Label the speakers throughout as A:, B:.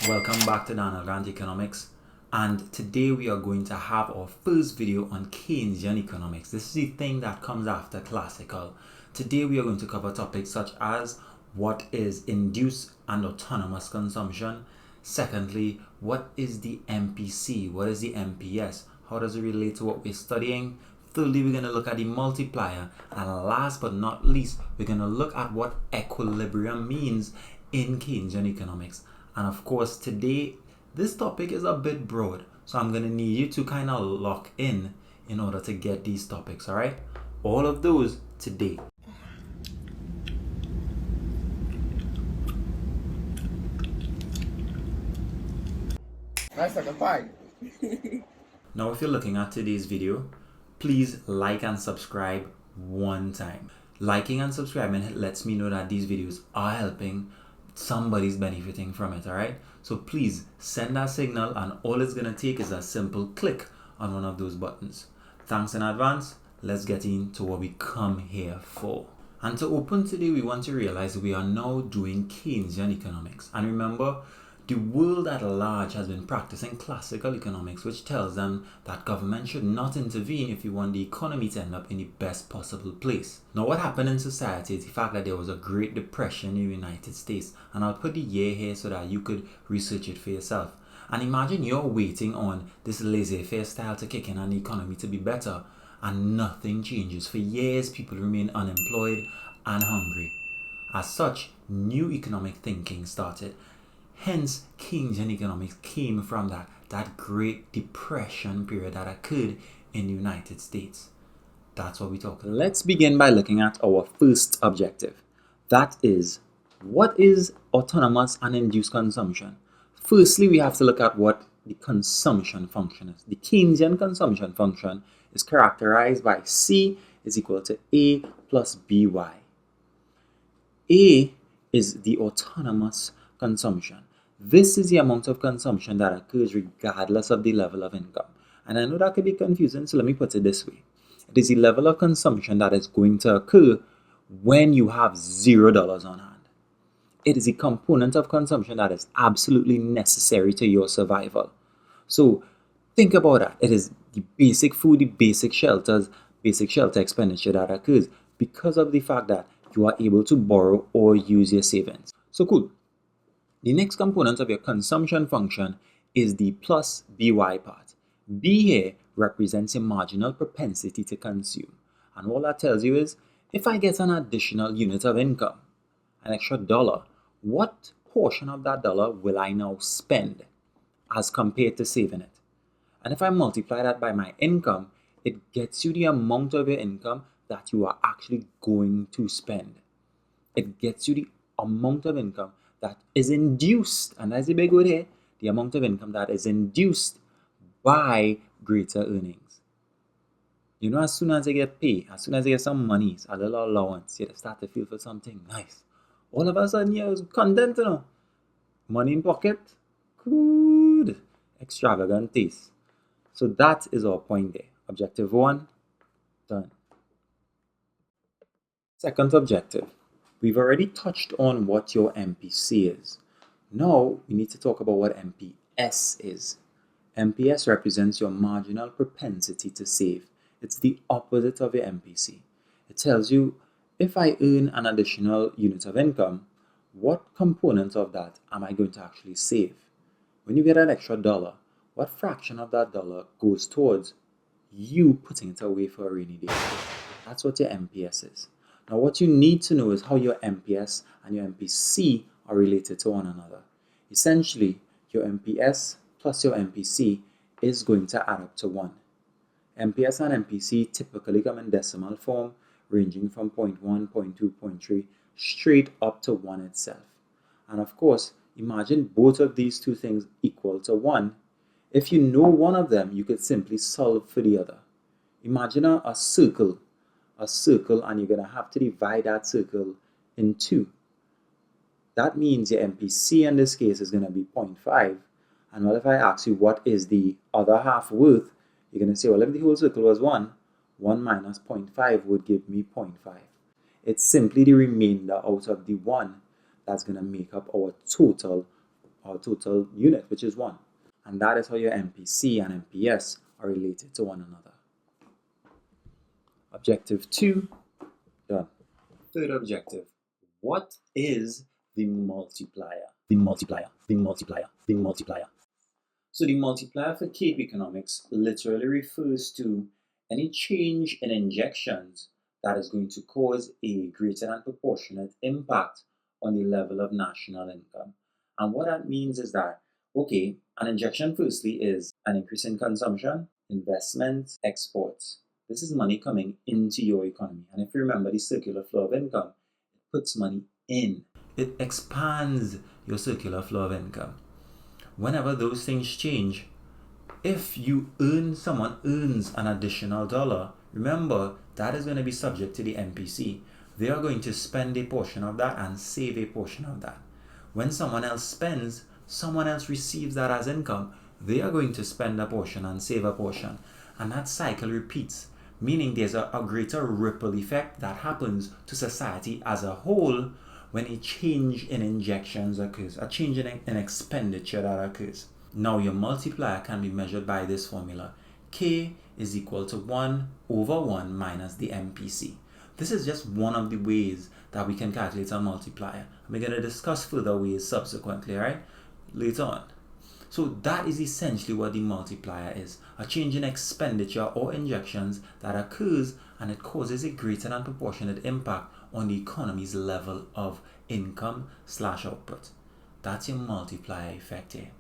A: Welcome back to Darnell Grant Economics, and today we are going to have our first video on Keynesian Economics. This is the thing that comes after classical. Today we are going to cover topics such as what is induced and autonomous consumption. Secondly, what is the MPC? What is the MPS? How does it relate to what we're studying? Thirdly, we're going to look at the multiplier, and last but not least, we're going to look at what equilibrium means in Keynesian economics. And of course, today, this topic is a bit broad, so I'm going to need you to kind of lock in order to get these topics, all right? All of those today.
B: Nice like a pie.
A: Now, if you're looking at today's video, please like and subscribe one time. Liking and subscribing lets me know that these videos are helping, somebody's benefiting from it, all right? So please send that signal, and all it's gonna take is a simple click on one of those buttons. Thanks in advance. Let's get into what we come here for. And to open today, we want to realize we are now doing Keynesian economics. And remember, the world at large has been practicing classical economics, which tells them that government should not intervene if you want the economy to end up in the best possible place. Now, what happened in society is the fact that there was a Great Depression in the United States, and I'll put the year here so that you could research it for yourself. And imagine you're waiting on this laissez-faire style to kick in and the economy to be better, and nothing changes. For years, people remain unemployed and hungry. As such, new economic thinking started. Hence, Keynesian economics came from that Great Depression period that occurred in the United States. That's what we talk about. Let's begin by looking at our first objective. That is, what is autonomous and induced consumption? Firstly, we have to look at what the consumption function is. The Keynesian consumption function is characterized by C is equal to A plus BY. A is the autonomous consumption. This is the amount of consumption that occurs regardless of the level of income. And I know that could be confusing, so let me put it this way. It is the level of consumption that is going to occur when you have $0 on hand. It is a component of consumption that is absolutely necessary to your survival. So think about that. It is the basic food, the basic shelter expenditure that occurs because of the fact that you are able to borrow or use your savings. So cool. The next component of your consumption function is the plus BY part. B here represents a marginal propensity to consume. And all that tells you is, if I get an additional unit of income, an extra dollar, what portion of that dollar will I now spend as compared to saving it? And if I multiply that by my income, it gets you the amount of your income that you are actually going to spend. It gets you the amount of income that is induced, and that's the big word here, the amount of income that is induced by greater earnings. You know, as soon as you get paid, as soon as you get some money, a little allowance, you start to feel for something nice. All of a sudden, you're content, you know. Money in pocket, good, extravagant taste. So that is our point there. Objective 1, done. Second objective. We've already touched on what your MPC is. Now, we need to talk about what MPS is. MPS represents your marginal propensity to save. It's the opposite of your MPC. It tells you, if I earn an additional unit of income, what component of that am I going to actually save? When you get an extra dollar, what fraction of that dollar goes towards you putting it away for a rainy day? That's what your MPS is. Now, what you need to know is how your MPS and your MPC are related to one another. Essentially, your MPS plus your MPC is going to add up to 1. MPS and MPC typically come in decimal form, ranging from 0.1, 0.2, 0.3, straight up to 1 itself. And of course, imagine both of these two things equal to 1. If you know one of them, you could simply solve for the other. Imagine a circle, and you're going to have to divide that circle in 2. That means your MPC in this case is going to be 0.5. And well, if I ask you what is the other half worth, you're going to say, well, if the whole circle was 1 minus 0.5 would give me 0.5. It's simply the remainder out of the 1 that's going to make up our total our total unit, which is 1. And that is how your MPC and MPS are related to one another. Objective 2, done. Third objective, what is the multiplier? The multiplier. So the multiplier for Keynesian Economics literally refers to any change in injections that is going to cause a greater than proportionate impact on the level of national income. And what that means is that, okay, an injection firstly is an increase in consumption, investment, exports. This is money coming into your economy. And if you remember the circular flow of income, it puts money in. It expands your circular flow of income. Whenever those things change, if someone earns an additional dollar, remember that is going to be subject to the MPC. They are going to spend a portion of that and save a portion of that. When someone else spends, someone else receives that as income. They are going to spend a portion and save a portion. And that cycle repeats, meaning there's a greater ripple effect that happens to society as a whole when a change in injections occurs, a change in expenditure that occurs. Now your multiplier can be measured by this formula. K is equal to 1 over 1 minus the MPC. This is just one of the ways that we can calculate a multiplier. We're going to discuss further ways subsequently, right? Later on. So that is essentially what the multiplier is. A change in expenditure or injections that occurs and it causes a greater than proportionate impact on the economy's level of income/output. That's your multiplier effect here.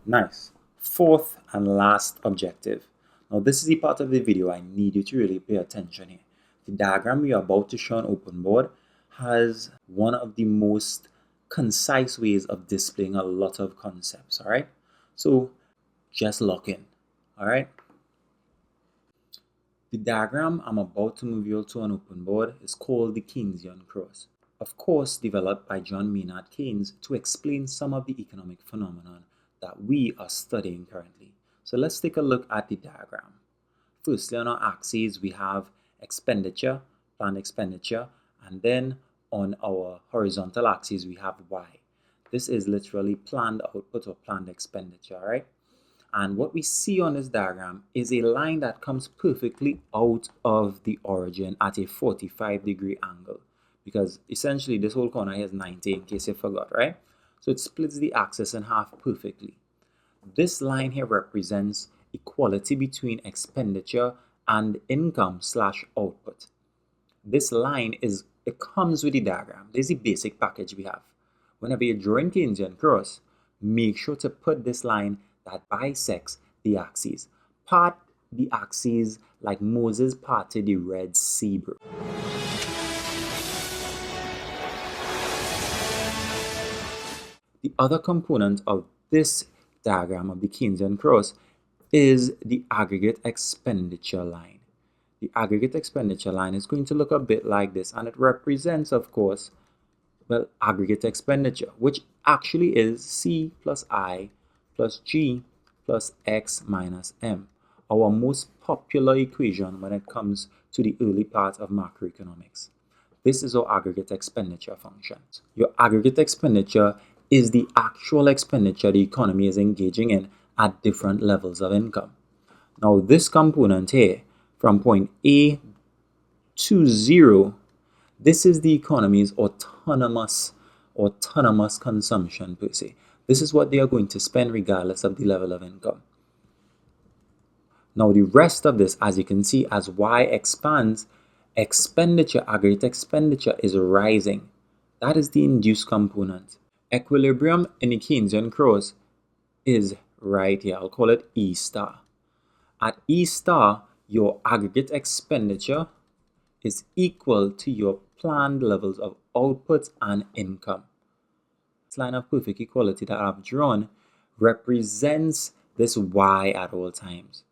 A: Nice. Fourth and last objective. Now this is the part of the video I need you to really pay attention here. The diagram we are about to show on open board has one of the most concise ways of displaying a lot of concepts, alright? So just lock in, alright? The diagram I'm about to move you to on open board is called the Keynesian Cross. Of course, developed by John Maynard Keynes to explain some of the economic phenomenon that we are studying currently. So let's take a look at the diagram. Firstly, on our axes, we have expenditure, planned expenditure, and then on our horizontal axis, we have Y. This is literally planned output or planned expenditure, right? And what we see on this diagram is a line that comes perfectly out of the origin at a 45-degree angle. Because essentially this whole corner here is 90 in case you forgot, right? So it splits the axis in half perfectly. This line here represents equality between expenditure and income/output. This line it comes with the diagram. This is the basic package we have. Whenever you're drawing Keynesian Cross, make sure to put this line that bisects the axes. Part the axes like Moses parted the Red Sea, bro. The other component of this diagram of the Keynesian Cross is the aggregate expenditure line. The aggregate expenditure line is going to look a bit like this, and it represents, of course, well, aggregate expenditure, which actually is C plus I plus G plus X minus M, our most popular equation when it comes to the early part of macroeconomics. This is our aggregate expenditure function. Your aggregate expenditure is the actual expenditure the economy is engaging in at different levels of income. Now this component here, from point A to 0, this is the economy's autonomous consumption per se. This is what they are going to spend regardless of the level of income. Now the rest of this, as you can see, as Y expands, aggregate expenditure is rising. That is the induced component. Equilibrium in the Keynesian Cross is right here. I'll call it E star. At E star, your aggregate expenditure is equal to your planned levels of output and income. This line of perfect equality that I've drawn represents this Y at all times.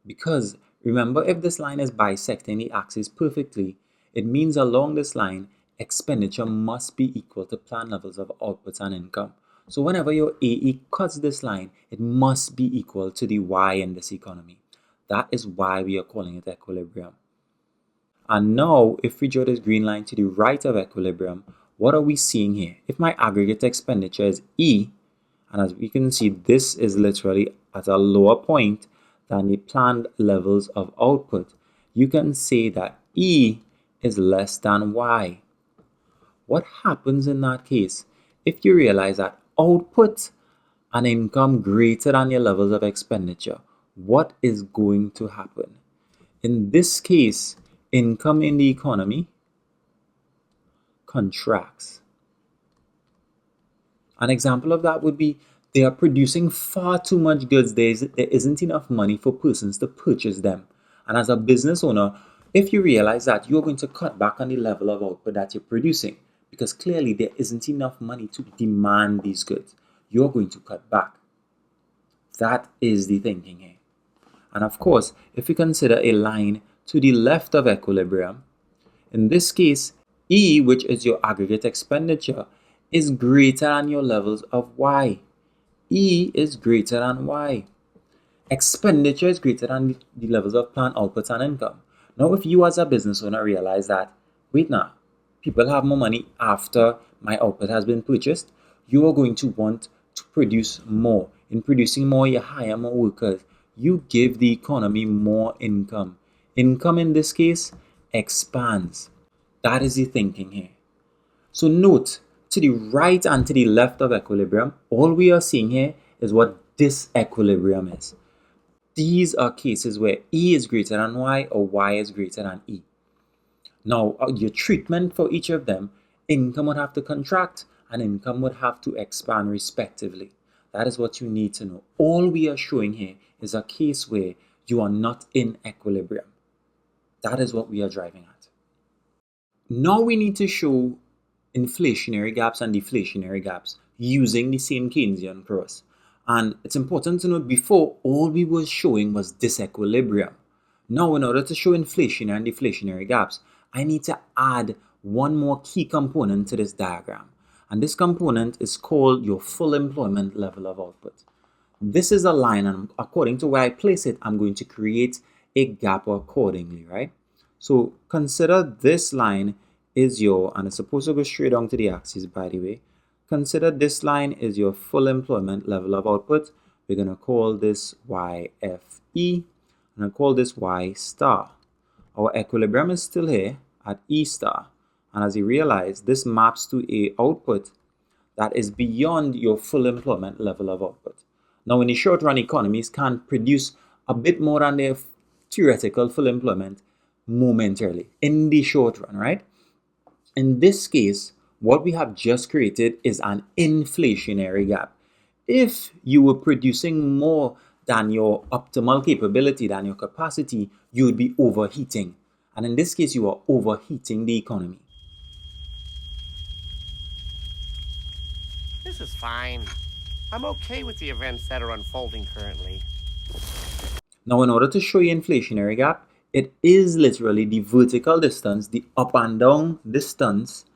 A: Because remember, if this line is bisecting the axis perfectly, it means along this line, expenditure must be equal to planned levels of output and income. So whenever your AE cuts this line, it must be equal to the Y in this economy. That is why we are calling it equilibrium. And now, if we draw this green line to the right of equilibrium, what are we seeing here? If my aggregate expenditure is E And as we can see, this is literally at a lower point than the planned levels of output. You can say that E is less than Y. What happens in that case? If you realize that output and income greater than your levels of expenditure, what is going to happen? In this case, income in the economy contracts. An example of that would be they are producing far too much goods. There isn't enough money for persons to purchase them. And as a business owner, if you realize that, you're going to cut back on the level of output that you're producing because clearly there isn't enough money to demand these goods. You're going to cut back. That is the thinking here. And of course, if we consider a line to the left of equilibrium, in this case, E, which is your aggregate expenditure, is greater than your levels of Y. E is greater than Y. Expenditure is greater than the levels of planned output and income. Now, if you as a business owner realize that, wait now, people have more money after my output has been purchased, you are going to want to produce more. In producing more, you hire more workers. You give the economy more income. Income in this case expands. That is the thinking here. So note, to the right and to the left of equilibrium, all we are seeing here is what disequilibrium is. These are cases where E is greater than Y or Y is greater than E. Now, your treatment for each of them, income would have to contract and income would have to expand respectively. That is what you need to know. All we are showing here is a case where you are not in equilibrium. That is what we are driving at. Now we need to show inflationary gaps and deflationary gaps using the same Keynesian cross. And it's important to note, before, all we were showing was disequilibrium. Now, in order to show inflationary and deflationary gaps, I need to add one more key component to this diagram. And this component is called your full employment level of output. This is a line, and according to where I place it, I'm going to create a gap accordingly, right? So consider this line is your, and it's supposed to go straight down to the axis, by the way. Consider this line is your full employment level of output. We're going to call this YFE, and I'll call this Y star. Our equilibrium is still here at E star. And as you realize, this maps to a output that is beyond your full employment level of output. Now, in the short run, economies can produce a bit more than their theoretical full employment momentarily in the short run, right? In this case, what we have just created is an inflationary gap. If you were producing more than your optimal capability, than your capacity, you would be overheating. And in this case, you are overheating the economy.
C: This is fine. I'm okay with the events that are unfolding currently.
A: Now, in order to show you inflationary gap, it is literally the vertical distance, the up and down distance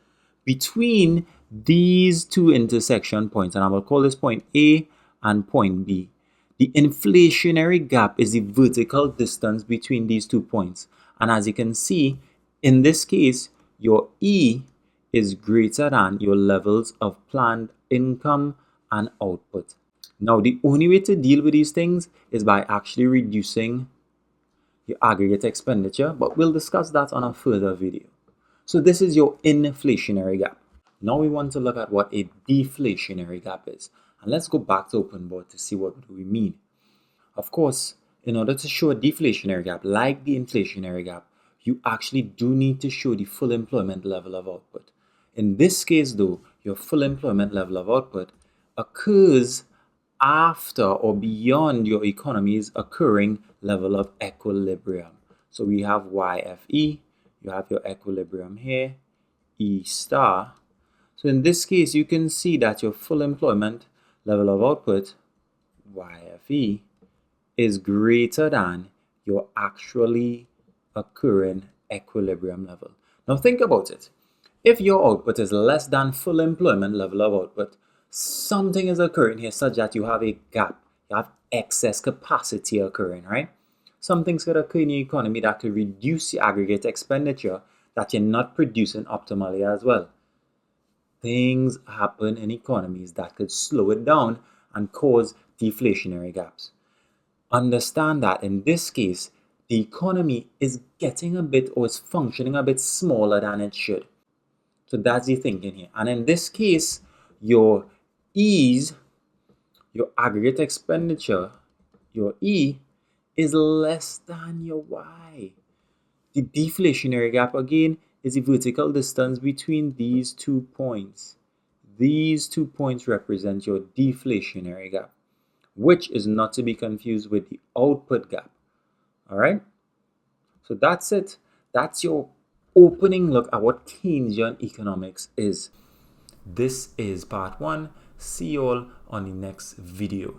A: between these two intersection points, and I will call this point A and point B. The inflationary gap is the vertical distance between these 2 points. And as you can see, in this case, your E is greater than your levels of planned income and output. Now, the only way to deal with these things is by actually reducing your aggregate expenditure, but we'll discuss that on a further video. So this is your inflationary gap. Now we want to look at what a deflationary gap is. And let's go back to open board to see what do we mean. Of course, in order to show a deflationary gap, like the inflationary gap, you actually do need to show the full employment level of output. In this case though, your full employment level of output occurs after or beyond your economy's occurring level of equilibrium. So we have YFE, you have your equilibrium here, E star. So in this case, you can see that your full employment level of output, YFE, is greater than your actually occurring equilibrium level. Now think about it. If your output is less than full employment level of output, something is occurring here such that you have a gap, you have excess capacity occurring, right? Something's going to occur in your economy that could reduce the aggregate expenditure that you're not producing optimally as well. Things happen in economies that could slow it down, and cause deflationary gaps. Understand that in this case, the economy is getting a bit, or is functioning a bit smaller than it should. So that's the thinking here. And in this case, your E's, your aggregate expenditure, your E, is less than your Y. The deflationary gap, again, is the vertical distance between these 2 points. These 2 points represent your deflationary gap, which is not to be confused with the output gap. All right? So that's it. That's your opening look at what Keynesian economics is. This is part 1. See you all on the next video.